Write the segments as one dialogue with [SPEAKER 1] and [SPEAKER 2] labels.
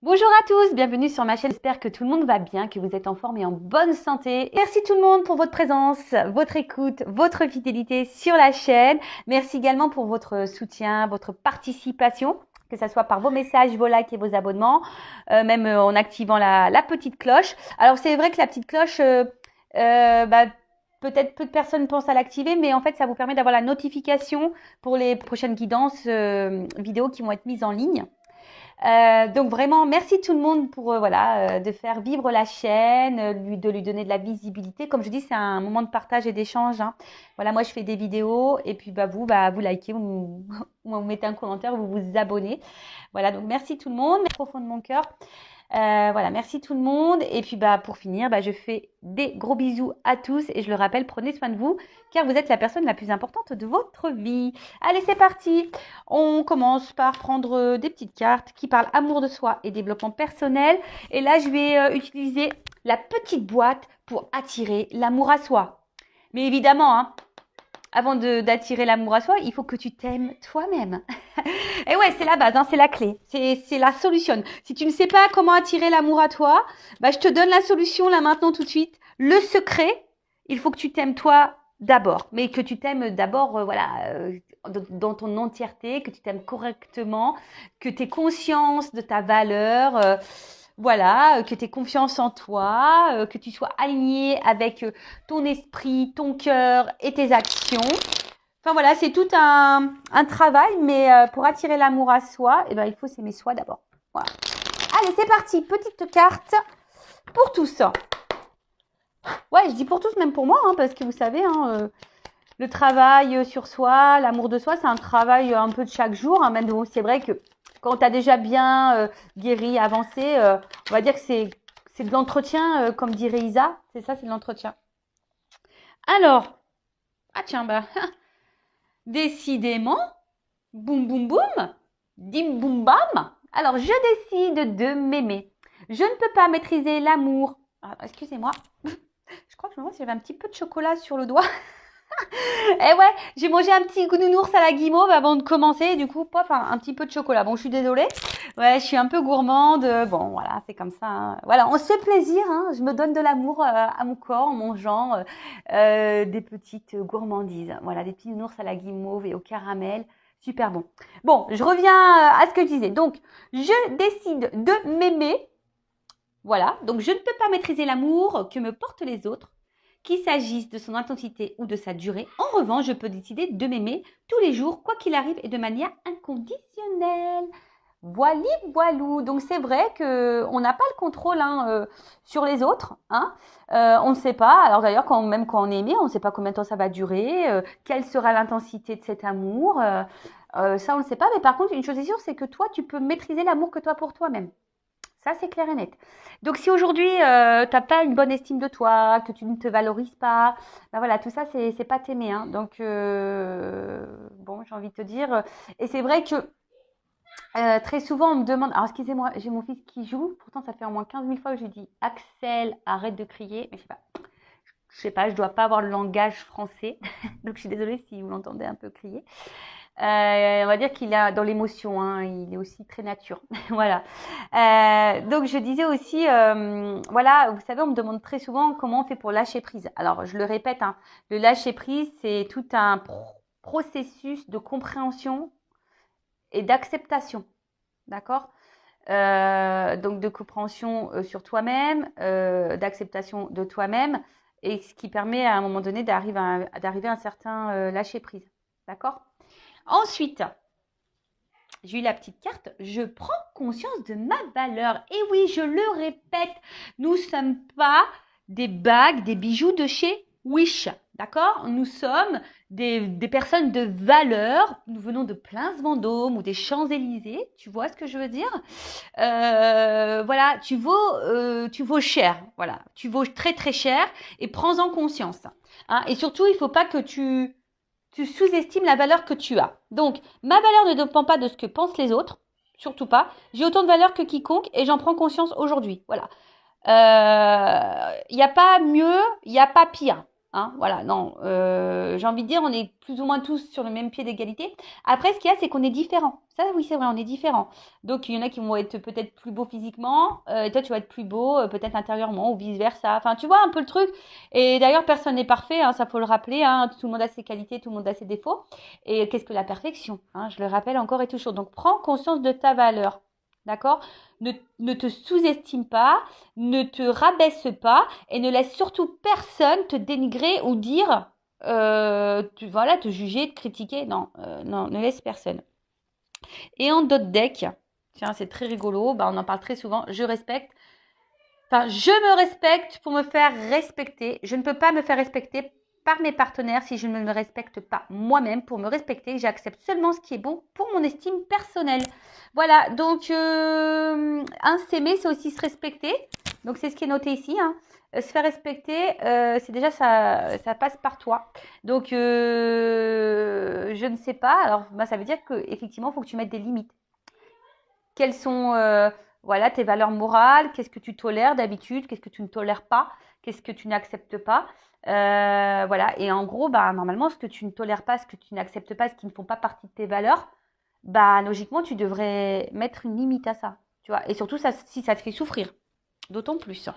[SPEAKER 1] Bonjour à tous, bienvenue sur ma chaîne. J'espère que tout le monde va bien, que vous êtes en forme et en bonne santé. Merci tout le monde pour votre présence, votre écoute, votre fidélité sur la chaîne. Merci également pour votre soutien, votre participation, que ce soit par vos messages, vos likes et vos abonnements, même en activant la petite cloche. Alors c'est vrai que la petite cloche, peut-être peu de personnes pensent à l'activer, mais en fait ça vous permet d'avoir la notification pour les prochaines guidances vidéos qui vont être mises en ligne. Donc vraiment, merci tout le monde pour de faire vivre la chaîne, de lui donner de la visibilité. Comme je dis, c'est un moment de partage et d'échange, hein. Voilà, moi je fais des vidéos et puis vous likez, vous mettez un commentaire, vous vous abonnez. Voilà, donc merci tout le monde, merci au fond de mon cœur. Voilà, merci tout le monde. Et puis pour finir, je fais des gros bisous à tous et je le rappelle, prenez soin de vous car vous êtes la personne la plus importante de votre vie. Allez, c'est parti. On commence par prendre des petites cartes qui parlent amour de soi et développement personnel. Et là, je vais utiliser la petite boîte pour attirer l'amour à soi. Mais évidemment, hein, avant d'attirer l'amour à soi, il faut que tu t'aimes toi-même. Et ouais, c'est la base, hein, c'est la clé, c'est la solution. Si tu ne sais pas comment attirer l'amour à toi, je te donne la solution là maintenant tout de suite. Le secret, il faut que tu t'aimes toi d'abord, mais que tu t'aimes d'abord, dans ton entièreté, que tu t'aimes correctement, que tu aies conscience de ta valeur. Que tu aies confiance en toi, que tu sois aligné avec ton esprit, ton cœur et tes actions. Enfin voilà, c'est tout un travail, mais pour attirer l'amour à soi, il faut s'aimer soi d'abord. Voilà. Allez, c'est parti, petite carte pour tous. Ouais, je dis pour tous, même pour moi, hein, parce que vous savez, le travail sur soi, l'amour de soi, c'est un travail un peu de chaque jour. Hein, même c'est vrai que quand tu as déjà bien guéri, avancé, on va dire que c'est de l'entretien, comme dirait Isa. C'est ça, c'est de l'entretien. Alors, ah tiens, décidément, boum boum boum, dim boum bam. Alors, je décide de m'aimer. Je ne peux pas maîtriser l'amour. Ah, excusez-moi. Je crois que je me demande si j'avais un petit peu de chocolat sur le doigt. Eh ouais, j'ai mangé un petit nounours à la guimauve avant de commencer. Du coup, pof, un petit peu de chocolat. Bon, je suis désolée. Ouais, je suis un peu gourmande. Bon, voilà, c'est comme ça, hein. Voilà, on se fait plaisir, hein. Je me donne de l'amour à mon corps en mangeant des petites gourmandises. Voilà, des petits nounours à la guimauve et au caramel. Super bon. Bon, je reviens à ce que je disais. Donc, je décide de m'aimer. Voilà, donc je ne peux pas maîtriser l'amour que me portent les autres, qu'il s'agisse de son intensité ou de sa durée. En revanche, je peux décider de m'aimer tous les jours, quoi qu'il arrive, et de manière inconditionnelle. Voili, voilou. Donc c'est vrai qu'on n'a pas le contrôle, hein, sur les autres, hein. On ne sait pas. Alors d'ailleurs, même quand on est aimé, on ne sait pas combien de temps ça va durer, quelle sera l'intensité de cet amour. Ça, on ne sait pas. Mais par contre, une chose est sûre, c'est que toi, tu peux maîtriser l'amour que toi pour toi-même. Ça, c'est clair et net. Donc, si aujourd'hui, tu n'as pas une bonne estime de toi, que tu ne te valorises pas, voilà, tout ça, c'est pas t'aimer, hein. Donc, bon, j'ai envie de te dire. Et c'est vrai que très souvent, on me demande. Alors, excusez-moi, j'ai mon fils qui joue. Pourtant, ça fait au moins 15 000 fois que je lui dis Axel, arrête de crier. Mais je sais pas. Je sais pas, je dois pas avoir le langage français. Donc, je suis désolée si vous l'entendez un peu crier. On va dire qu'il est dans l'émotion, hein, il est aussi très nature. Voilà. Donc je disais aussi, voilà, vous savez, on me demande très souvent comment on fait pour lâcher prise. Alors je le répète, hein, le lâcher prise, c'est tout un processus de compréhension et d'acceptation, d'accord? Donc de compréhension sur toi-même, d'acceptation de toi-même, et ce qui permet à un moment donné d'arriver à un certain lâcher prise, d'accord? Ensuite, j'ai eu la petite carte. Je prends conscience de ma valeur. Et oui, je le répète, nous ne sommes pas des bagues, des bijoux de chez Wish. D'accord? Nous sommes des personnes de valeur. Nous venons de Place Vendôme ou des Champs-Élysées. Tu vois ce que je veux dire? Voilà, tu vaux cher. Voilà, tu vaux très très cher et prends-en conscience. Hein? Et surtout, il ne faut pas que tu sous-estimes la valeur que tu as. Donc, ma valeur ne dépend pas de ce que pensent les autres, surtout pas. J'ai autant de valeur que quiconque et j'en prends conscience aujourd'hui. Voilà. Il n'y a pas mieux, il n'y a pas pire. Hein, voilà, non, j'ai envie de dire, on est plus ou moins tous sur le même pied d'égalité. Après, ce qu'il y a, c'est qu'on est différents. Ça, oui, c'est vrai, on est différents. Donc, il y en a qui vont être peut-être plus beaux physiquement, et toi, tu vas être plus beau, peut-être intérieurement, ou vice-versa. Enfin, tu vois un peu le truc. Et d'ailleurs, personne n'est parfait, hein, ça faut le rappeler. Hein, tout le monde a ses qualités, tout le monde a ses défauts. Et qu'est-ce que la perfection, hein, je le rappelle encore et toujours. Donc, prends conscience de ta valeur. D'accord? Ne te sous-estime pas, ne te rabaisse pas et ne laisse surtout personne te dénigrer ou dire, voilà, te juger, te critiquer. Non, non, ne laisse personne. Et en dot deck, tiens, c'est très rigolo, bah, on en parle très souvent, je respecte. Enfin, je me respecte pour me faire respecter. Je ne peux pas me faire respecter par mes partenaires si je ne me respecte pas moi-même. Pour me respecter, j'accepte seulement ce qui est bon pour mon estime personnelle. Voilà, donc s'aimer, c'est aussi se respecter. Donc c'est ce qui est noté ici. Hein. Se faire respecter, c'est déjà ça passe par toi. Donc je ne sais pas. Alors bah, ça veut dire qu'effectivement, il faut que tu mettes des limites. Quelles sont voilà, tes valeurs morales? Qu'est-ce que tu tolères d'habitude? Qu'est-ce que tu ne tolères pas? Qu'est-ce que tu n'acceptes pas? Voilà. Et en gros, bah, normalement, ce que tu ne tolères pas, ce que tu n'acceptes pas, ce qui ne font pas partie de tes valeurs, bah, logiquement, tu devrais mettre une limite à ça. Tu vois. Et surtout, ça, si ça te fait souffrir. D'autant plus.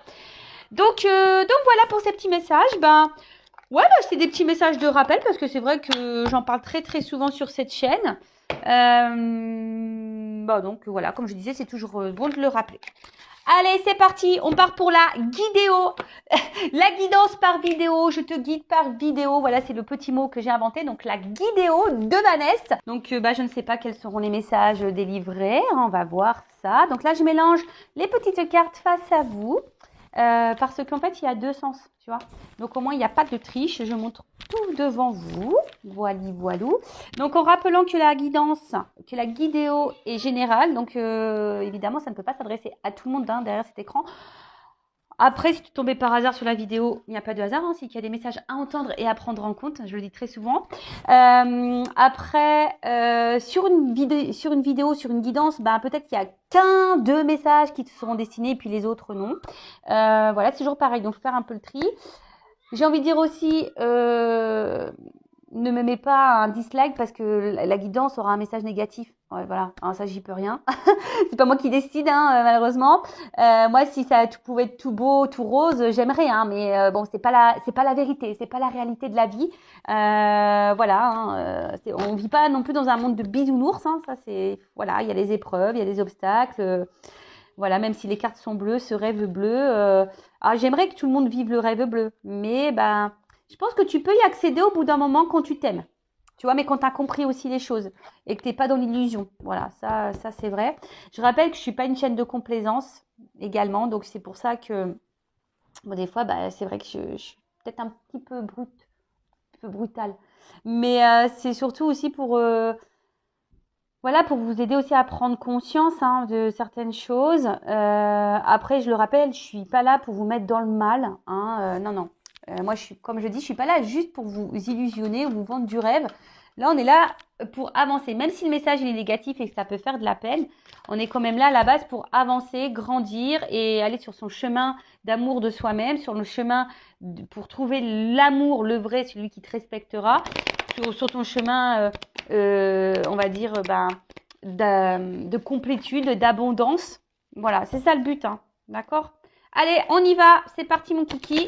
[SPEAKER 1] Donc voilà pour ces petits messages. Ben, ouais, bah, c'est des petits messages de rappel parce que c'est vrai que j'en parle très très souvent sur cette chaîne. Bah donc voilà, comme je disais, c'est toujours bon de le rappeler. Allez, c'est parti, on part pour la guidéo, la guidance par vidéo, je te guide par vidéo, voilà, c'est le petit mot que j'ai inventé, donc la guidéo de Vanessa. Donc, bah, je ne sais pas quels seront les messages délivrés, on va voir ça. Donc là, je mélange les petites cartes face à vous, parce qu'en fait, il y a deux sens, tu vois. Donc, au moins, il n'y a pas de triche, je montre tout devant vous, voilou. Donc, en rappelant que la guidance, que la guidéo est générale, donc évidemment, ça ne peut pas s'adresser à tout le monde hein, derrière cet écran. Après, si tu tombais par hasard sur la vidéo, il n'y a pas de hasard, hein, c'est qu'il y a des messages à entendre et à prendre en compte, je le dis très souvent. Après, sur une vidéo, sur une guidance, bah, peut-être qu'il n'y a qu'un, deux messages qui te seront destinés et puis les autres non. Voilà, c'est toujours pareil, donc faut faire un peu le tri. J'ai envie de dire aussi, ne me mets pas un dislike parce que la guidance aura un message négatif. Ouais, voilà, alors, ça j'y peux rien. C'est pas moi qui décide, hein, malheureusement. Moi, si ça pouvait être tout beau, tout rose, j'aimerais, hein, mais bon, c'est pas la vérité, c'est pas la réalité de la vie. Voilà, hein, on vit pas non plus dans un monde de bisounours. Hein, ça c'est, voilà, il y a des épreuves, il y a des obstacles. Voilà, même si les cartes sont bleues, ce rêve bleu. J'aimerais que tout le monde vive le rêve bleu, mais ben, je pense que tu peux y accéder au bout d'un moment quand tu t'aimes. Tu vois, mais quand tu as compris aussi les choses et que tu n'es pas dans l'illusion. Voilà, ça c'est vrai. Je rappelle que je ne suis pas une chaîne de complaisance également, donc c'est pour ça que bon, des fois, bah, c'est vrai que je suis peut-être un petit peu brutale. Mais c'est surtout aussi pour voilà, pour vous aider aussi à prendre conscience hein, de certaines choses. Après, je le rappelle, je suis pas là pour vous mettre dans le mal. Hein, non. Moi, comme je dis, je suis pas là juste pour vous illusionner ou vous vendre du rêve. Là, on est là pour avancer. Même si le message est négatif et que ça peut faire de la peine, on est quand même là à la base pour avancer, grandir et aller sur son chemin d'amour de soi-même, sur le chemin pour trouver l'amour, le vrai, celui qui te respectera, sur ton chemin on va dire, de complétude, d'abondance. Voilà, c'est ça le but, hein. D'accord? Allez, on y va. C'est parti, mon kiki.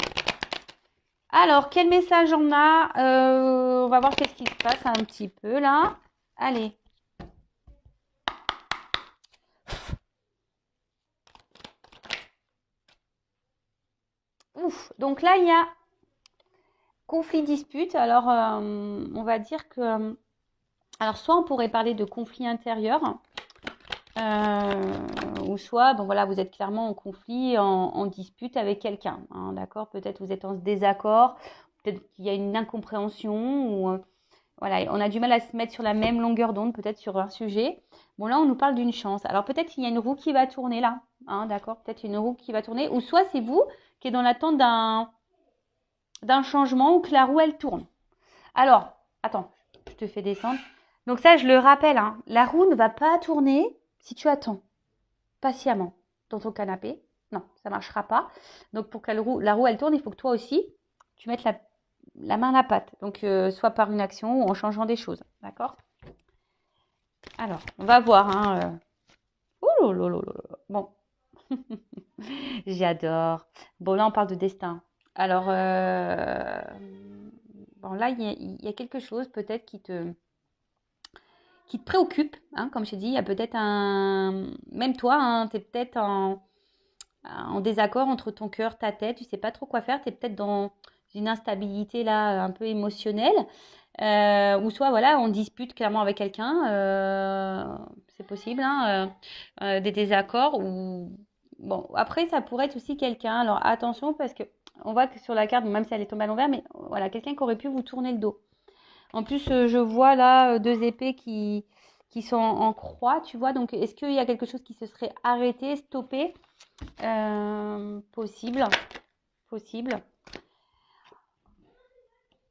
[SPEAKER 1] Alors, quel message on a? On va voir qu'est-ce qui se passe un petit peu, là. Allez. Ouf. Donc là, il y a conflit, dispute. Alors, on va dire que... alors, soit on pourrait parler de conflit intérieur, ou soit, bon voilà, vous êtes clairement en conflit, en dispute avec quelqu'un, hein, d'accord? Peut-être vous êtes en désaccord, peut-être qu'il y a une incompréhension, ou voilà, on a du mal à se mettre sur la même longueur d'onde, peut-être sur un sujet. Bon là, on nous parle d'une chance. Alors peut-être qu'il y a une roue qui va tourner là, hein, d'accord? Peut-être une roue qui va tourner, ou soit c'est vous qui êtes dans l'attente d'un changement ou que la roue elle tourne. Alors, attends, je te fais descendre. Donc ça, je le rappelle, hein, la roue ne va pas tourner si tu attends patiemment dans ton canapé. Non, ça ne marchera pas. Donc pour que la roue elle tourne, il faut que toi aussi, tu mettes la main à la pâte. Donc, soit par une action ou en changeant des choses. D'accord? Alors, on va voir. Hein, Ouh là là là là. Bon, j'adore. Bon, là, on parle de destin. Alors, bon, là, il y a quelque chose peut-être qui te préoccupe. Hein, comme je t'ai dit, il y a peut-être un... Même toi, hein, tu es peut-être en désaccord entre ton cœur, ta tête. Tu sais pas trop quoi faire. Tu es peut-être dans une instabilité là, un peu émotionnelle. Ou soit, voilà, on dispute clairement avec quelqu'un. C'est possible, hein, des désaccords. Ou... Bon, après, ça pourrait être aussi quelqu'un. Alors, attention, parce que on voit que sur la carte, même si elle est tombée à l'envers, mais voilà, quelqu'un qui aurait pu vous tourner le dos. En plus, je vois là deux épées qui sont en croix, tu vois. Donc, est-ce qu'il y a quelque chose qui se serait arrêté, stoppé? Possible, possible.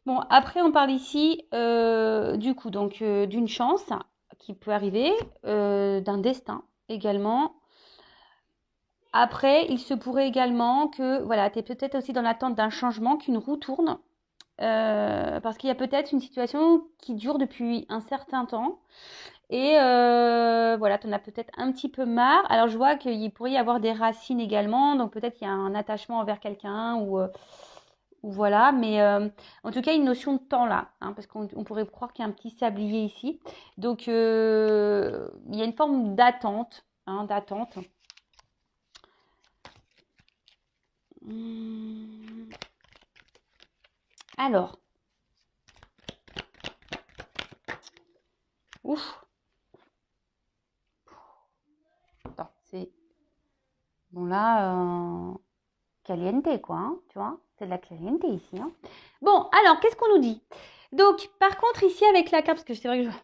[SPEAKER 1] Bon, après, on parle ici du coup, donc d'une chance qui peut arriver, d'un destin également. Après, il se pourrait également que, voilà, tu es peut-être aussi dans l'attente d'un changement, qu'une roue tourne, parce qu'il y a peut-être une situation qui dure depuis un certain temps. Et voilà, tu en as peut-être un petit peu marre. Alors, je vois qu'il pourrait y avoir des racines également. Donc, peut-être qu'il y a un attachement envers quelqu'un ou voilà. Mais en tout cas, une notion de temps là. Hein, parce qu'on pourrait croire qu'il y a un petit sablier ici. Donc, il y a une forme d'attente. Hein, d'attente. Alors, ouf. Attends, c'est... Bon là, caliente quoi, hein, tu vois. C'est de la caliente ici. Hein. Bon, alors, qu'est-ce qu'on nous dit? Donc, par contre, ici avec la carte, parce que c'est vrai que je ne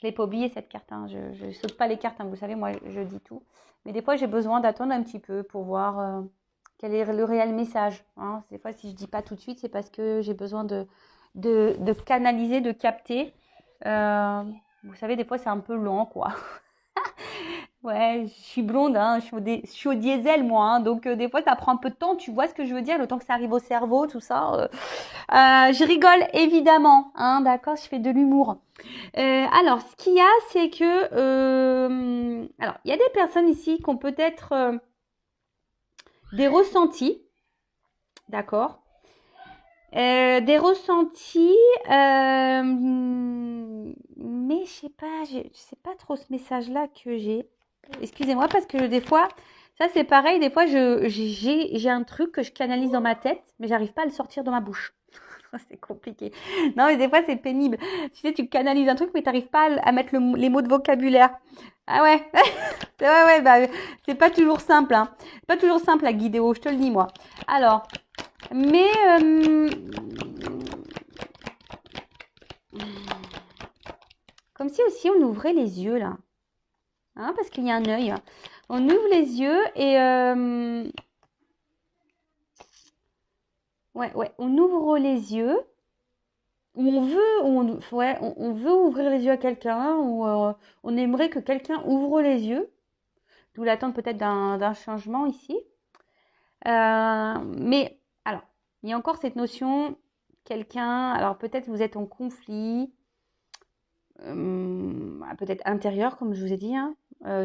[SPEAKER 1] l'ai pas oublié cette carte, hein, je ne saute pas les cartes, hein, vous savez, moi je dis tout. Mais des fois, j'ai besoin d'attendre un petit peu pour voir quel est le réel message. Hein. Des fois, si je ne dis pas tout de suite, c'est parce que j'ai besoin de canaliser, de capter. Vous savez, des fois, c'est un peu lent, quoi. Ouais, je suis blonde, hein, je suis au diesel, moi. Hein, donc, des fois, ça prend un peu de temps. Tu vois ce que je veux dire, le temps que ça arrive au cerveau, tout ça. Je rigole, évidemment. Hein, d'accord, je fais de l'humour. Alors, ce qu'il y a, c'est que... alors, il y a des personnes ici qui ont peut-être des ressentis. D'accord. Des ressentis, mais je sais pas trop ce message-là que j'ai. Excusez-moi parce que des fois, ça c'est pareil, des fois j'ai un truc que je canalise dans ma tête, mais j'arrive pas à le sortir de ma bouche. C'est compliqué. Non, mais des fois c'est pénible. Tu sais, tu canalises un truc, mais tu n'arrives pas à mettre les mots de vocabulaire. Ah ouais, ouais, bah, c'est pas toujours simple. Hein. C'est pas toujours simple la guidéo, je te le dis moi. Alors, mais comme si aussi on ouvrait les yeux là, hein, parce qu'il y a un œil. On ouvre les yeux et ouais, on ouvre les yeux. Où on veut ouvrir les yeux à quelqu'un, ou on aimerait que quelqu'un ouvre les yeux, d'où l'attente peut-être d'un changement ici. Mais alors, il y a encore cette notion, quelqu'un, alors peut-être vous êtes en conflit, peut-être intérieur, comme je vous ai dit, hein,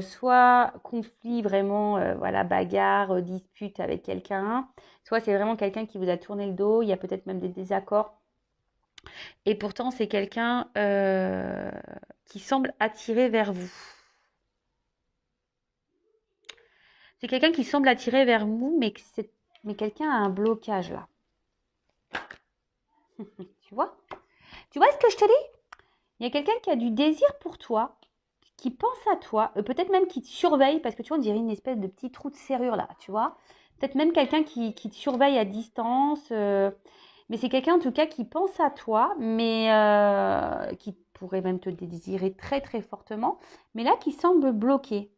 [SPEAKER 1] soit conflit vraiment, voilà, bagarre, dispute avec quelqu'un, soit c'est vraiment quelqu'un qui vous a tourné le dos, il y a peut-être même des désaccords. Et pourtant, c'est quelqu'un qui semble attiré vers vous. C'est quelqu'un qui semble attiré vers vous, mais quelqu'un a un blocage là. Tu vois? Tu vois ce que je te dis? Il y a quelqu'un qui a du désir pour toi, qui pense à toi, peut-être même qui te surveille, parce que tu vois, on dirait une espèce de petit trou de serrure là, tu vois? Peut-être même quelqu'un qui te surveille à distance, mais c'est quelqu'un en tout cas qui pense à toi, mais qui pourrait même te désirer très très fortement, mais là qui semble bloqué.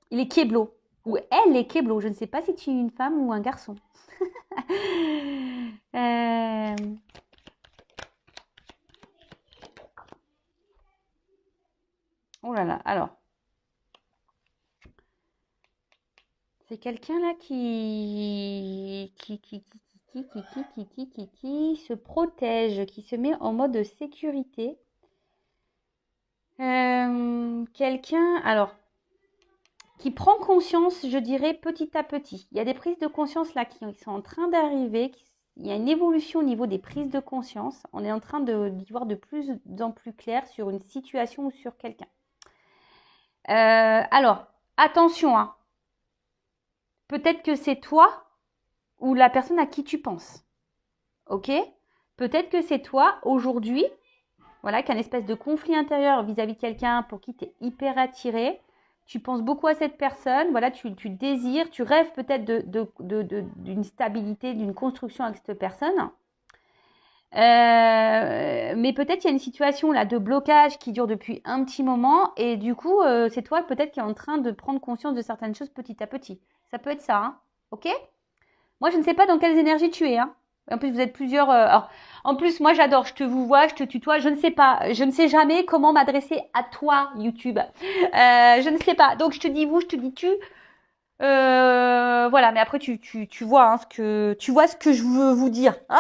[SPEAKER 1] Il est kéblo. Ou elle est kéblo. Je ne sais pas si tu es une femme ou un garçon. Euh, Oh là là. Alors, C'est quelqu'un là qui se protège, qui se met en mode sécurité. Quelqu'un, alors, qui prend conscience, je dirais, petit à petit. Il y a des prises de conscience là qui sont en train d'arriver. Il y a une évolution au niveau des prises de conscience. On est en train d'y voir de plus en plus clair sur une situation ou sur quelqu'un. Alors, attention, hein. Peut-être que c'est toi ou la personne à qui tu penses. Ok ? Peut-être que c'est toi aujourd'hui, voilà, qui a une espèce de conflit intérieur vis-à-vis de quelqu'un pour qui tu es hyper attiré. Tu penses beaucoup à cette personne, voilà, tu désires, tu rêves peut-être d'une stabilité, d'une construction avec cette personne. Mais peut-être il y a une situation là de blocage qui dure depuis un petit moment et du coup, c'est toi peut-être qui est en train de prendre conscience de certaines choses petit à petit. Ça peut être ça, hein, ok ? Moi, je ne sais pas dans quelles énergies tu es, hein. En plus, vous êtes plusieurs. Alors, en plus, moi, j'adore. Je te vous vois, je te tutoie. Je ne sais pas. Je ne sais jamais comment m'adresser à toi, YouTube. Je ne sais pas. Donc, je te dis vous, je te dis tu. Voilà. Mais après, tu vois hein, tu vois ce que je veux vous dire. Hein.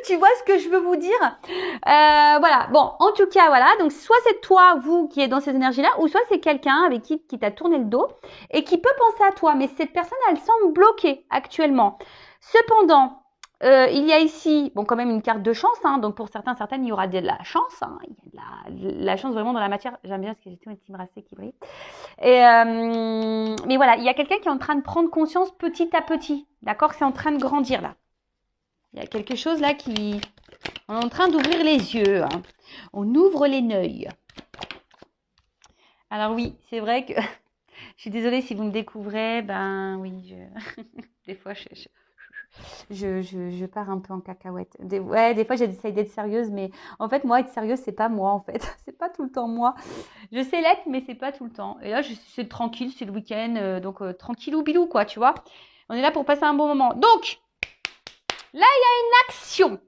[SPEAKER 1] Tu vois ce que je veux vous dire. Voilà. Bon, en tout cas, voilà. Donc, soit c'est toi, vous, qui êtes dans ces énergies-là, ou soit c'est quelqu'un avec qui t'a tourné le dos et qui peut penser à toi. Mais cette personne, elle semble bloquée actuellement. Cependant, il y a ici, bon, quand même une carte de chance. Hein, donc, pour certaines, il y aura de la chance. Hein, il y a de la chance vraiment dans la matière. J'aime bien parce que j'ai tout une team racée qui brille. Et, mais voilà, il y a quelqu'un qui est en train de prendre conscience petit à petit. D'accord ? C'est en train de grandir là. Il y a quelque chose là qui... On est en train d'ouvrir les yeux. Hein. On ouvre les neuils. Alors oui, c'est vrai que... Je suis désolée si vous me découvrez. Ben oui, des fois, je pars un peu en cacahuète. Des fois, j'essaye d'être sérieuse. Mais en fait, moi, être sérieuse, c'est pas moi, en fait. C'est pas tout le temps moi. Je sais l'être, mais c'est pas tout le temps. Et là, c'est tranquille, c'est le week-end. Donc, tranquillou bilou, quoi, tu vois. On est là pour passer un bon moment. Donc... Là, il y a une action.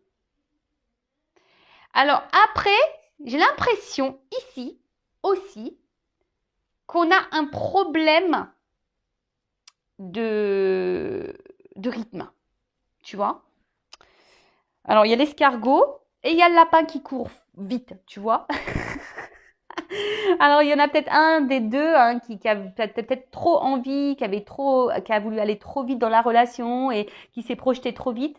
[SPEAKER 1] Alors après, j'ai l'impression ici aussi qu'on a un problème de rythme. Tu vois ? Alors, il y a l'escargot et il y a le lapin qui court vite, tu vois ? Alors, il y en a peut-être un des deux hein, qui a peut-être trop envie, qui a voulu aller trop vite dans la relation et qui s'est projeté trop vite.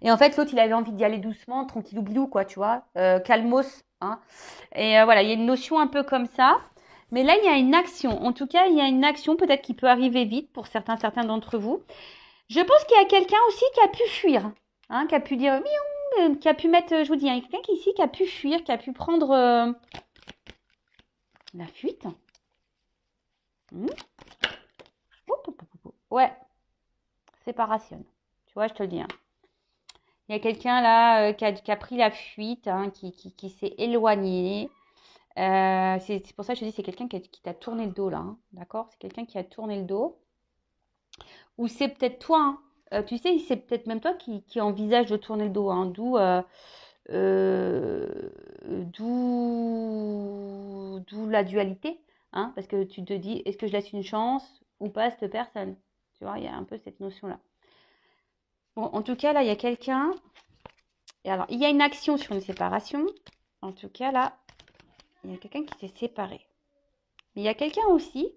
[SPEAKER 1] Et en fait, l'autre, il avait envie d'y aller doucement, tranquillou bilou, quoi, tu vois, calmos. Hein. Et voilà, il y a une notion un peu comme ça. Mais là, il y a une action. En tout cas, il y a une action peut-être qui peut arriver vite pour certains d'entre vous. Je pense qu'il y a quelqu'un aussi qui a pu fuir, hein, qui a pu dire miaou, qui a pu mettre, je vous dis, il y a quelqu'un ici qui a pu fuir, qui a pu prendre la fuite. Ouais, séparation. Tu vois, je te le dis. Hein. Il y a quelqu'un là qui a pris la fuite, hein, qui s'est éloigné. C'est pour ça que je te dis, c'est quelqu'un qui t'a tourné le dos là. Hein, d'accord ? C'est quelqu'un qui a tourné le dos. Ou c'est peut-être toi. Hein, tu sais, c'est peut-être même toi qui envisage de tourner le dos. Hein, d'où la dualité. Hein, parce que tu te dis, est-ce que je laisse une chance ou pas à cette personne ? Tu vois, il y a un peu cette notion-là. Bon, en tout cas, là, il y a quelqu'un. Et alors, il y a une action sur une séparation. En tout cas, là, il y a quelqu'un qui s'est séparé. Mais il y a quelqu'un aussi.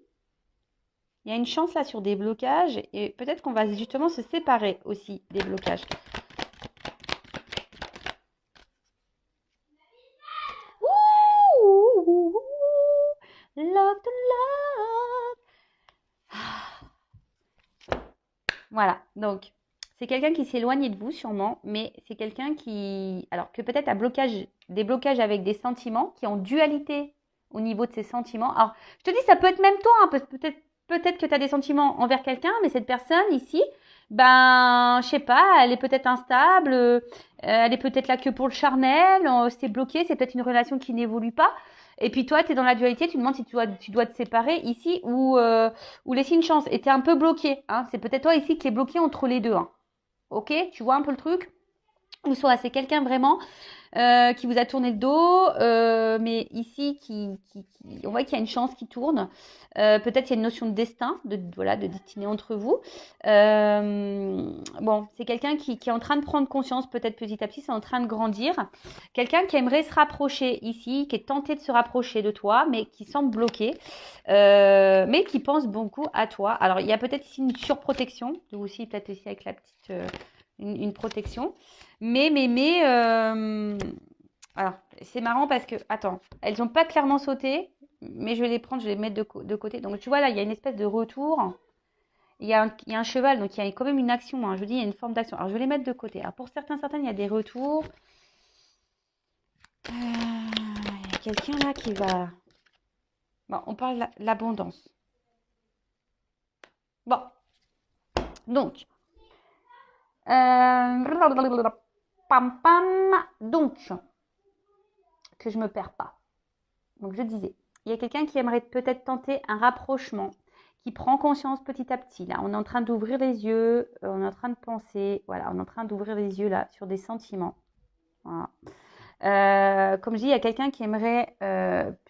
[SPEAKER 1] Il y a une chance là sur des blocages. Et peut-être qu'on va justement se séparer aussi des blocages. Ouh, love to love. Voilà, donc c'est quelqu'un qui s'est éloigné de vous sûrement, mais c'est quelqu'un qui, alors que peut-être a des blocages avec des sentiments, qui ont dualité au niveau de ses sentiments. Alors, je te dis, ça peut être même toi, hein, peut-être que tu as des sentiments envers quelqu'un, mais cette personne ici, ben, je sais pas, elle est peut-être instable, elle est peut-être là que pour le charnel, c'est bloqué, c'est peut-être une relation qui n'évolue pas. Et puis toi, tu es dans la dualité, tu te demandes si tu dois te séparer ici ou laisser une chance. Et tu es un peu bloqué. Hein. C'est peut-être toi ici qui est bloqué entre les deux. Hein. Ok ? Tu vois un peu le truc ? Ou soit c'est quelqu'un vraiment qui vous a tourné le dos, mais ici, on voit qu'il y a une chance qui tourne. Peut-être il y a une notion de destin, voilà, de destinée entre vous. Bon, c'est quelqu'un qui est en train de prendre conscience, peut-être petit à petit, c'est en train de grandir. Quelqu'un qui aimerait se rapprocher ici, qui est tenté de se rapprocher de toi, mais qui semble bloqué, mais qui pense beaucoup à toi. Alors, il y a peut-être ici une surprotection, vous aussi, peut-être ici avec la petite, une protection. Alors, c'est marrant parce que, attends, elles n'ont pas clairement sauté, mais je vais les prendre, je vais les mettre de côté. Donc, tu vois, là, il y a une espèce de retour. Il y a un cheval, donc il y a quand même une action. Hein. Je dis, il y a une forme d'action. Alors, je vais les mettre de côté. Alors, pour certaines, il y a des retours. Il y a quelqu'un là qui va... Bon, on parle de l'abondance. Bon. Donc. Pam, pam. Donc. Que je me perds pas. Donc, je disais, il y a quelqu'un qui aimerait peut-être tenter un rapprochement, qui prend conscience petit à petit. Là, on est en train d'ouvrir les yeux, on est en train de penser, voilà, on est en train d'ouvrir les yeux là sur des sentiments. Voilà. Comme je dis, il y a quelqu'un qui aimerait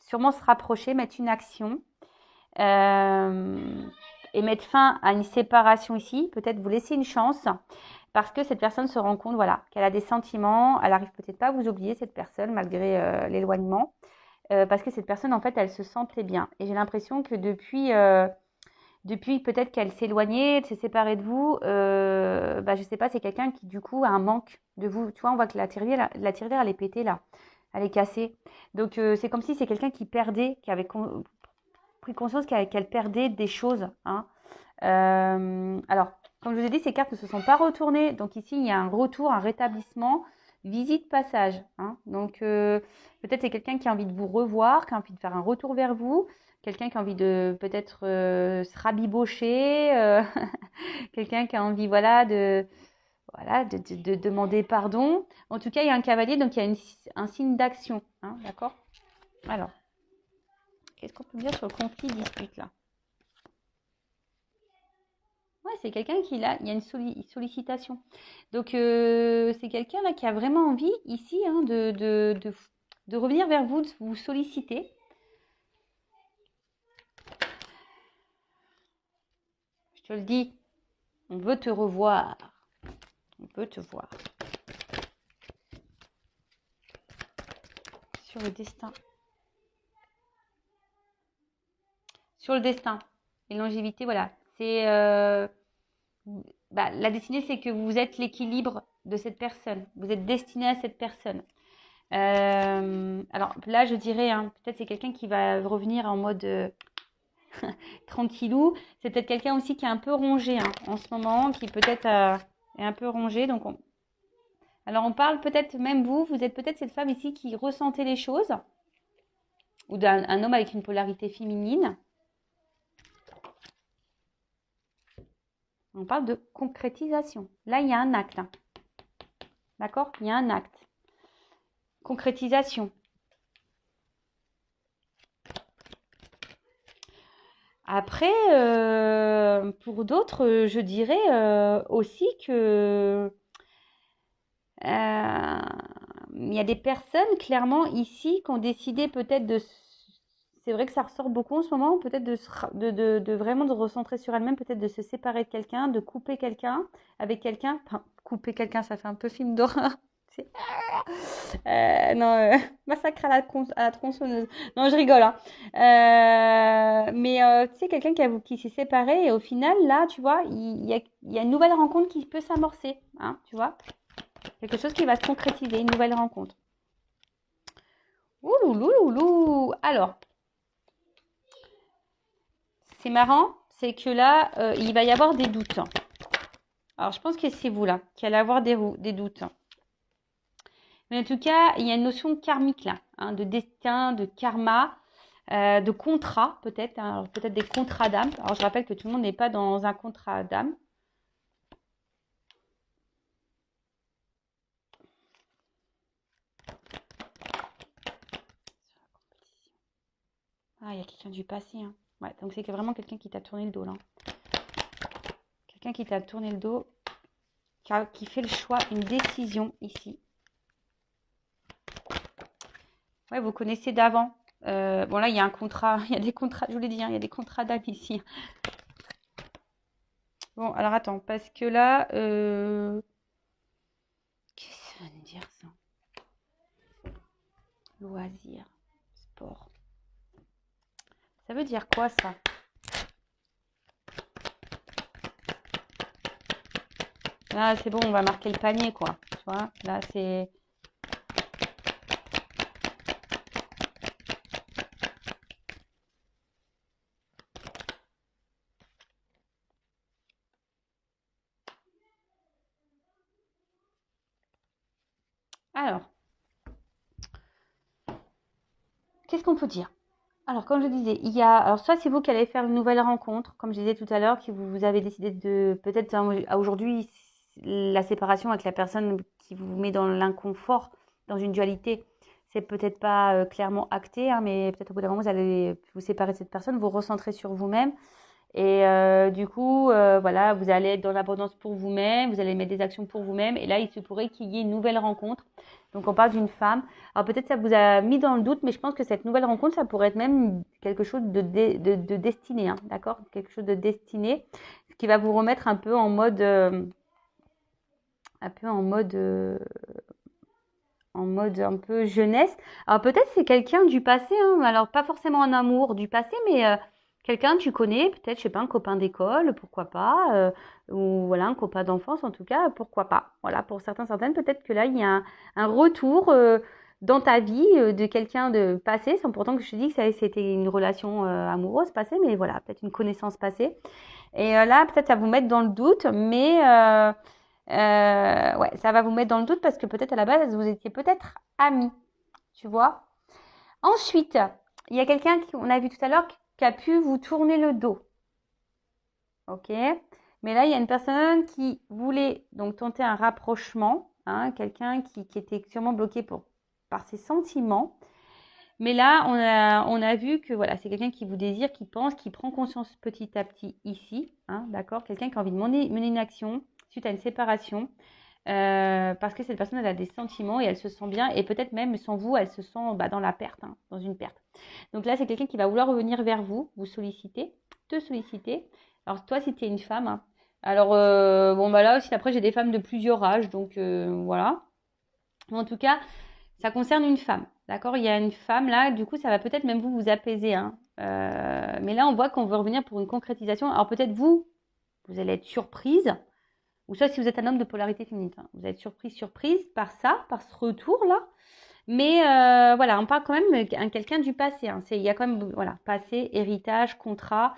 [SPEAKER 1] sûrement se rapprocher, mettre une action et mettre fin à une séparation ici. Peut-être vous laisser une chance parce que cette personne se rend compte, voilà, qu'elle a des sentiments. Elle arrive peut-être pas à vous oublier cette personne malgré l'éloignement. Parce que cette personne, en fait, elle se sentait bien. Et j'ai l'impression que depuis peut-être qu'elle s'est éloignée, elle s'est séparée de vous, je sais pas, c'est quelqu'un qui, du coup, a un manque de vous. Tu vois, on voit que la tirelire, elle est pétée, là. Elle est cassée. Donc, c'est comme si c'est quelqu'un qui perdait, qui avait pris conscience qu'elle perdait des choses. Hein. Alors, comme je vous ai dit, ces cartes ne se sont pas retournées. Donc, ici, il y a un retour, un rétablissement. Visite passage. Hein. Donc, peut-être c'est quelqu'un qui a envie de vous revoir, qui a envie de faire un retour vers vous, quelqu'un qui a envie de peut-être se rabibocher, quelqu'un qui a envie de demander pardon. En tout cas, il y a un cavalier, donc il y a un signe d'action. Hein, d'accord? Alors, qu'est-ce qu'on peut dire sur le conflit dispute là? Ouais, c'est quelqu'un il y a une sollicitation. Donc, c'est quelqu'un là qui a vraiment envie ici de revenir vers vous, de vous solliciter. Je te le dis, on veut te revoir. On peut te voir. Sur le destin. Sur le destin. Et longévité, voilà. C'est... la destinée, c'est que vous êtes l'équilibre de cette personne. Vous êtes destiné à cette personne. Alors là, je dirais, hein, peut-être c'est quelqu'un qui va revenir en mode tranquillou. C'est peut-être quelqu'un aussi qui est un peu rongé en ce moment, qui peut-être est un peu rongé. Donc, alors on parle peut-être même vous êtes peut-être cette femme ici qui ressentait les choses, ou d'un homme avec une polarité féminine. On parle de concrétisation. Là, il y a un acte. Hein. D'accord? Il y a un acte. Concrétisation. Après, pour d'autres, je dirais aussi que il y a des personnes clairement ici qui ont décidé peut-être de... C'est vrai que ça ressort beaucoup en ce moment, peut-être de vraiment de recentrer sur elle-même, peut-être de se séparer de quelqu'un, de couper quelqu'un avec quelqu'un. Enfin, couper quelqu'un, ça fait un peu film d'horreur. Massacre à la tronçonneuse. Non, je rigole. Hein. Tu sais, quelqu'un qui s'est séparé et au final, là, tu vois, il y a une nouvelle rencontre qui peut s'amorcer. Hein, tu vois, quelque chose qui va se concrétiser, une nouvelle rencontre. Ouloulouloulou. Alors, c'est marrant, c'est que là, il va y avoir des doutes. Alors, je pense que c'est vous, là, qui allez avoir des doutes. Mais en tout cas, il y a une notion karmique, là, hein, de destin, de karma, de contrat, peut-être. Hein, peut-être des contrats d'âme. Alors, je rappelle que tout le monde n'est pas dans un contrat d'âme. Ah, il y a quelqu'un du passé. Hein. Ouais, donc c'est vraiment quelqu'un qui t'a tourné le dos, là. Quelqu'un qui t'a tourné le dos, qui fait le choix, une décision ici. Ouais, vous connaissez d'avant. Bon, là, il y a un contrat. Il y a des contrats, je vous l'ai dit, hein, il y a des contrats d'amis ici. Bon, alors attends, parce que là, qu'est-ce que ça veut dire ça? Loisir, sport. Ça veut dire quoi ça? Là, c'est bon, on va marquer le panier, quoi. Tu vois, là, c'est. Alors, qu'est-ce qu'on peut dire? Alors, comme je disais, il y a. Alors, soit c'est vous qui allez faire une nouvelle rencontre, comme je disais tout à l'heure, que vous avez décidé de. Peut-être aujourd'hui, la séparation avec la personne qui vous met dans l'inconfort, dans une dualité, c'est peut-être pas clairement acté, hein, mais peut-être au bout d'un moment, vous allez vous séparer de cette personne, vous recentrer sur vous-même. Et du coup, voilà, vous allez être dans l'abondance pour vous-même, vous allez mettre des actions pour vous-même. Et là, il se pourrait qu'il y ait une nouvelle rencontre. Donc, on parle d'une femme. Alors, peut-être ça vous a mis dans le doute, mais je pense que cette nouvelle rencontre, ça pourrait être même quelque chose de destiné, hein, d'accord? Quelque chose de destiné, ce qui va vous remettre un peu en mode, un peu en mode un peu jeunesse. Alors peut-être c'est quelqu'un du passé, hein, alors pas forcément un amour du passé, mais quelqu'un que tu connais, peut-être, je sais pas, un copain d'école, pourquoi pas, ou voilà, un copain d'enfance en tout cas, pourquoi pas. Voilà, pour certaines, peut-être que là, il y a un retour dans ta vie de quelqu'un de passé, sans pourtant que je te dis que c'était une relation amoureuse passée, mais voilà, peut-être une connaissance passée. Et là, peut-être ça va vous mettre dans le doute, mais ouais, ça va vous mettre dans le doute parce que peut-être à la base, vous étiez peut-être amis, tu vois. Ensuite, il y a quelqu'un on a vu tout à l'heure qui a pu vous tourner le dos. Ok. Mais là, il y a une personne qui voulait donc tenter un rapprochement, hein, quelqu'un qui était sûrement bloqué par ses sentiments. Mais là, on a vu que voilà, c'est quelqu'un qui vous désire, qui pense, qui prend conscience petit à petit ici, hein, d'accord? Quelqu'un qui a envie de mener une action suite à une séparation, parce que cette personne, elle a des sentiments et elle se sent bien, et peut-être même sans vous, elle se sent dans la perte, hein, dans une perte. Donc là, c'est quelqu'un qui va vouloir revenir vers vous, vous solliciter, te solliciter. Alors toi, si tu es une femme, hein, alors bon, bah là aussi, après, j'ai des femmes de plusieurs âges, donc voilà. En tout cas, ça concerne une femme, d'accord? Il y a une femme là, du coup, ça va peut-être même vous apaiser, hein. Mais là, on voit qu'on veut revenir pour une concrétisation. Alors peut-être vous allez être surprise, ou soit si vous êtes un homme de polarité féminine, hein, vous allez être surprise par ça, par ce retour-là. Mais voilà, on parle quand même de quelqu'un du passé, hein. Il y a quand même, voilà, passé, héritage, contrat.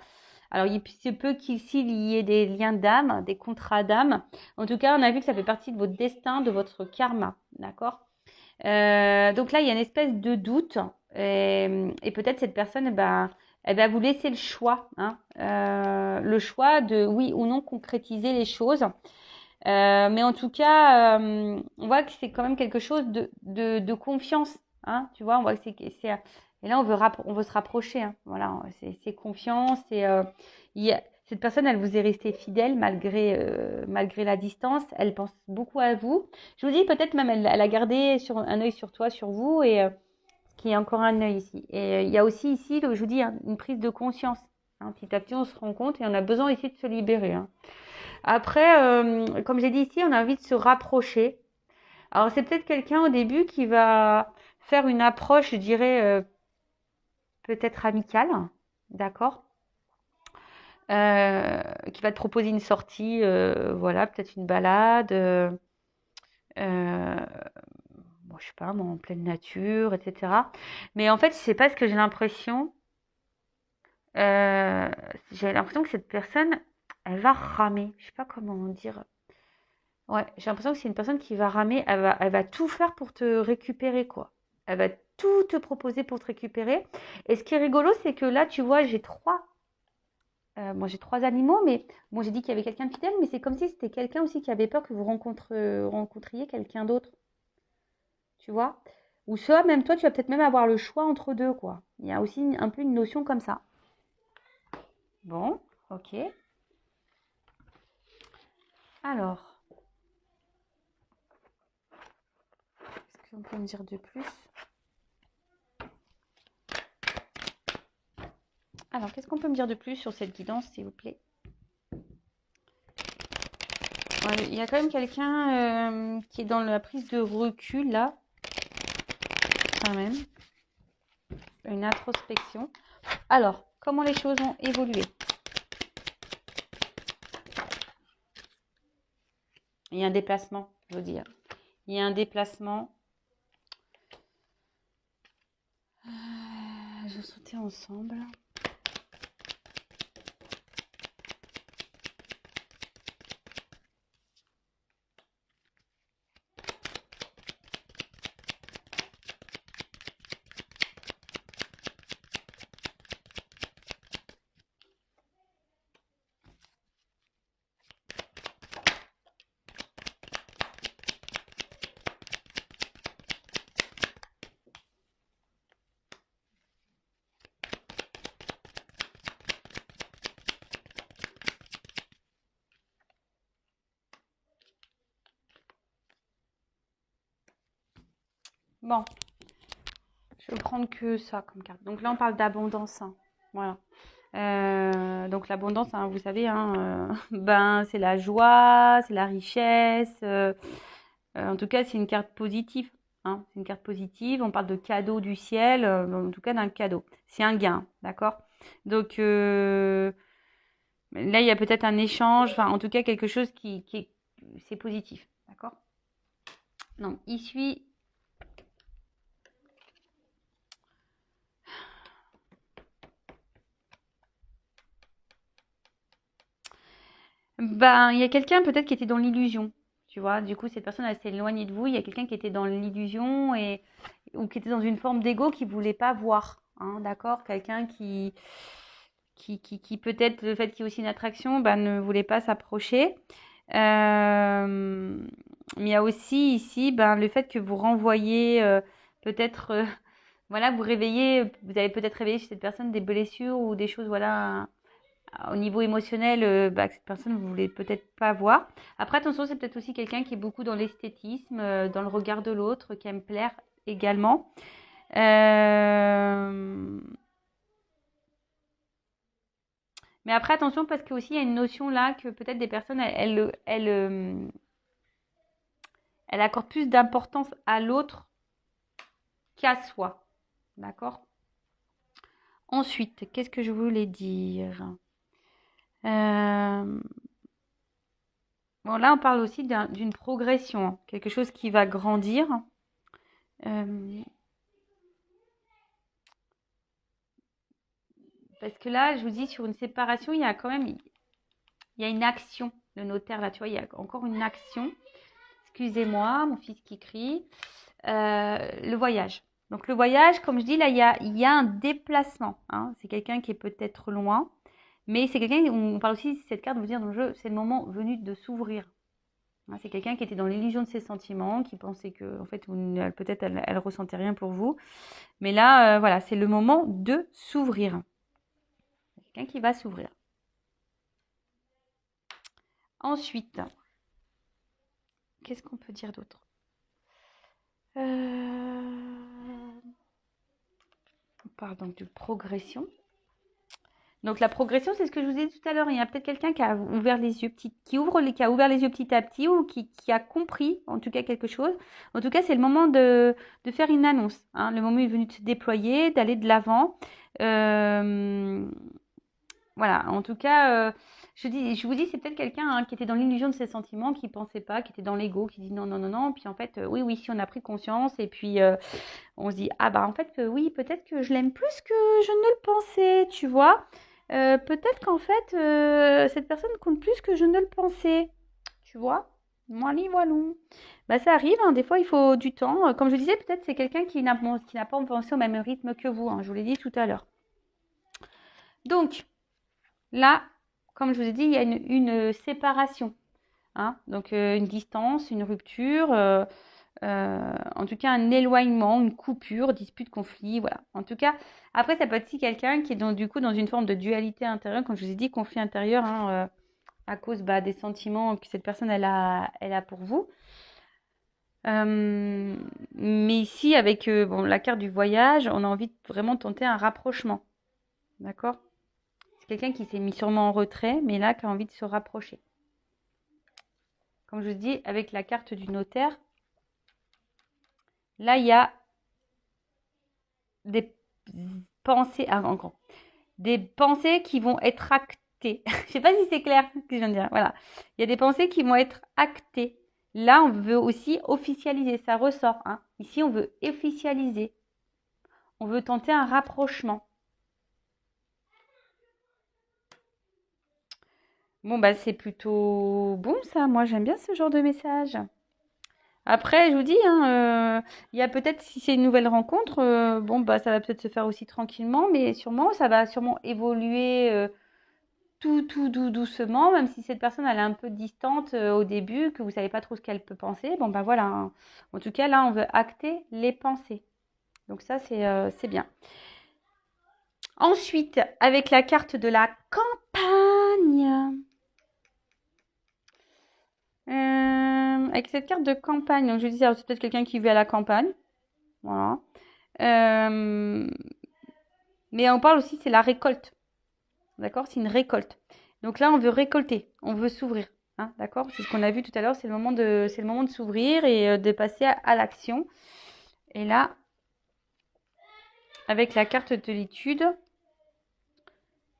[SPEAKER 1] Alors, il se peut qu'ici, il y ait des liens d'âme, des contrats d'âme. En tout cas, on a vu que ça fait partie de votre destin, de votre karma, d'accord? Donc là, il y a une espèce de doute. Et peut-être cette personne, elle va vous laisser le choix, hein, le choix de oui ou non concrétiser les choses. Mais en tout cas, on voit que c'est quand même quelque chose de confiance, hein, tu vois, on voit que et là, on veut se rapprocher, hein, voilà, c'est confiance, cette personne, elle vous est restée fidèle malgré la distance, elle pense beaucoup à vous. Je vous dis, peut-être même, elle a gardé un œil sur toi, sur vous, et qu'il y a encore un œil ici. Et il y a aussi ici, je vous dis, hein, une prise de conscience, hein, petit à petit, on se rend compte, et on a besoin ici de se libérer, hein. Après, comme j'ai dit ici, on a envie de se rapprocher. Alors, c'est peut-être quelqu'un au début qui va faire une approche, je dirais, peut-être amicale, d'accord? Qui va te proposer une sortie, voilà, peut-être une balade, euh, bon, je sais pas, moi, en pleine nature, etc. Mais en fait, je sais pas ce que euh, j'ai l'impression que cette personne, elle va ramer. Je sais pas comment dire. Ouais, j'ai l'impression que c'est une personne qui va ramer, elle va tout faire pour te récupérer, quoi. Elle va tout te proposer pour te récupérer. Et ce qui est rigolo, c'est que là, tu vois, moi j'ai trois animaux, mais bon, j'ai dit qu'il y avait quelqu'un de fidèle, mais c'est comme si c'était quelqu'un aussi qui avait peur que vous rencontriez quelqu'un d'autre, tu vois. Ou soit même toi, tu vas peut-être même avoir le choix entre deux, quoi. Il y a aussi un peu une notion comme ça. Bon, ok. Alors, qu'est-ce qu'on peut me dire de plus? Alors, qu'est-ce qu'on peut me dire de plus sur cette guidance, s'il vous plaît? Ouais, il y a quand même quelqu'un qui est dans la prise de recul, là, quand même. Une introspection. Alors, comment les choses ont évolué? Il y a un déplacement, je veux dire. Il y a un déplacement. Je vais sauter ensemble. Bon, je vais prendre que ça comme carte. Donc là, on parle d'abondance. Hein. Voilà. Donc l'abondance, hein, vous savez, hein, ben, c'est la joie, c'est la richesse. En tout cas, c'est une carte positive. Hein, c'est une carte positive. On parle de cadeau du ciel, en tout cas d'un cadeau. C'est un gain, d'accord? Donc là, il y a peut-être un échange, enfin, en tout cas, quelque chose qui est, c'est positif, d'accord? Donc, il suit. Ben, il y a quelqu'un peut-être qui était dans l'illusion, tu vois. Du coup, cette personne, elle s'est éloignée de vous. Il y a quelqu'un qui était dans l'illusion ou qui était dans une forme d'ego qui voulait pas voir, hein, d'accord? Quelqu'un qui peut-être, le fait qu'il y ait aussi une attraction, ben, ne voulait pas s'approcher. Mais il y a aussi ici, ben, le fait que vous renvoyez peut-être, voilà, vous réveillez, vous avez peut-être réveillé chez cette personne des blessures ou des choses, voilà, au niveau émotionnel, bah, que cette personne ne voulait peut-être pas voir. Après, attention, c'est peut-être aussi quelqu'un qui est beaucoup dans l'esthétisme, dans le regard de l'autre, qui aime plaire également. Mais après, attention, parce qu'il y a une notion là que peut-être des personnes, elles accordent plus d'importance à l'autre qu'à soi. D'accord? Ensuite, qu'est-ce que je voulais dire? Bon, là, on parle aussi d'une progression, hein, quelque chose qui va grandir. Euh, Parce que là, je vous dis, sur une séparation, il y a quand même, il y a une action. Le notaire, là, tu vois, il y a encore une action. Excusez-moi, mon fils qui crie. Le voyage. Donc, le voyage, comme je dis, là, il y a un déplacement. Hein. C'est quelqu'un qui est peut-être loin. Mais c'est quelqu'un, on parle aussi, cette carte, vous dire dans le jeu, c'est le moment venu de s'ouvrir. Hein, c'est quelqu'un qui était dans l'illusion de ses sentiments, qui pensait que, en fait, peut-être elle ressentait rien pour vous. Mais là, voilà, c'est le moment de s'ouvrir. Quelqu'un qui va s'ouvrir. Ensuite, qu'est-ce qu'on peut dire d'autre? On parle donc de progression. Donc la progression, c'est ce que je vous ai dit tout à l'heure. Il y a peut-être quelqu'un qui a ouvert les yeux qui a ouvert les yeux petit à petit ou qui a compris, en tout cas, quelque chose. En tout cas, c'est le moment de faire une annonce. Hein. Le moment est venu de se déployer, d'aller de l'avant. Voilà, en tout cas, je vous dis, c'est peut-être quelqu'un hein, qui était dans l'illusion de ses sentiments, qui pensait pas, qui était dans l'ego, qui dit non, non, non, non. Puis en fait, oui, oui, si on a pris conscience, et puis on se dit, ah bah en fait, oui, peut-être que je l'aime plus que je ne le pensais, tu vois. Peut-être qu'en fait, cette personne compte plus que je ne le pensais, tu vois. Voilà, voilà. Bah ça arrive, hein, des fois il faut du temps. Comme je disais, peut-être c'est quelqu'un qui n'a pas pensé au même rythme que vous, hein, je vous l'ai dit tout à l'heure. Donc, là, comme je vous ai dit, il y a une séparation. Hein, donc une distance, une rupture, en tout cas un éloignement, une coupure, dispute, conflit, voilà. En tout cas, après ça peut être aussi quelqu'un qui est du coup dans une forme de dualité intérieure, comme je vous ai dit, conflit intérieur, hein, à cause des sentiments que cette personne elle a pour vous. Mais ici, avec bon, la carte du voyage, on a envie de vraiment tenter un rapprochement. D'accord? quelqu'un qui s'est mis sûrement en retrait, mais là, qui a envie de se rapprocher. Comme je vous dis, avec la carte du notaire, là, il y a des pensées, des pensées qui vont être actées. Je ne sais pas si c'est clair ce que je viens de dire. Voilà. Il y a des pensées qui vont être actées. Là, on veut aussi officialiser. Ça ressort. Hein. Ici, on veut officialiser. On veut tenter un rapprochement. Bon, bah, c'est plutôt bon, ça. Moi, j'aime bien ce genre de message. Après, je vous dis, hein, il y a peut-être, si c'est une nouvelle rencontre, bon, bah, ça va peut-être se faire aussi tranquillement, mais sûrement, ça va sûrement évoluer tout doucement, même si cette personne, elle est un peu distante au début, que vous savez pas trop ce qu'elle peut penser. Bon, bah voilà. Hein. En tout cas, là, on veut acter les pensées. Donc ça, c'est bien. Ensuite, avec la carte de la campagne. Avec cette carte de campagne, donc je disais, c'est peut-être quelqu'un qui vit à la campagne. Voilà. Mais on parle aussi, c'est la récolte. D'accord? C'est une récolte. Donc là, on veut récolter, on veut s'ouvrir. Hein, d'accord? C'est ce qu'on a vu tout à l'heure, c'est le moment de s'ouvrir et de passer à l'action. Et là, avec la carte de l'étude,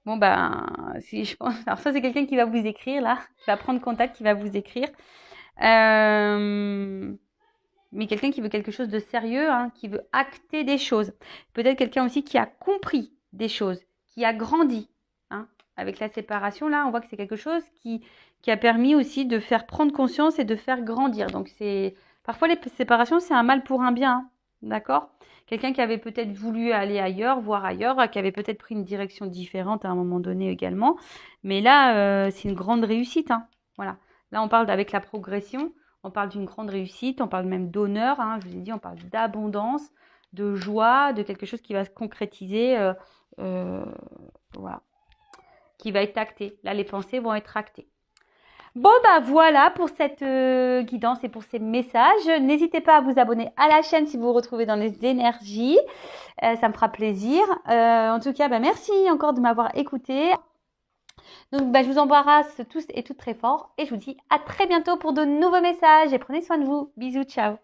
[SPEAKER 1] bon ben, si je pense, alors ça c'est quelqu'un qui va vous écrire là, qui va prendre contact, qui va vous écrire. Mais quelqu'un qui veut quelque chose de sérieux, hein, qui veut acter des choses. Peut-être quelqu'un aussi qui a compris des choses, qui a grandi. Hein. Avec la séparation, là, on voit que c'est quelque chose qui a permis aussi de faire prendre conscience et de faire grandir. Donc, parfois, les séparations, c'est un mal pour un bien. Hein. D'accord? Quelqu'un qui avait peut-être voulu aller ailleurs, voir ailleurs, qui avait peut-être pris une direction différente à un moment donné également. Mais là, c'est une grande réussite. Hein. Voilà. Là, on parle avec la progression. On parle d'une grande réussite, on parle même d'honneur, hein, je vous ai dit, on parle d'abondance, de joie, de quelque chose qui va se concrétiser, voilà, qui va être acté. Là, les pensées vont être actées. Bon, bah voilà pour cette guidance et pour ces messages. N'hésitez pas à vous abonner à la chaîne si vous vous retrouvez dans les énergies. Ça me fera plaisir. En tout cas, bah, merci encore de m'avoir écouté. Donc, bah, je vous embrasse tous et toutes très fort et je vous dis à très bientôt pour de nouveaux messages et prenez soin de vous. Bisous, ciao.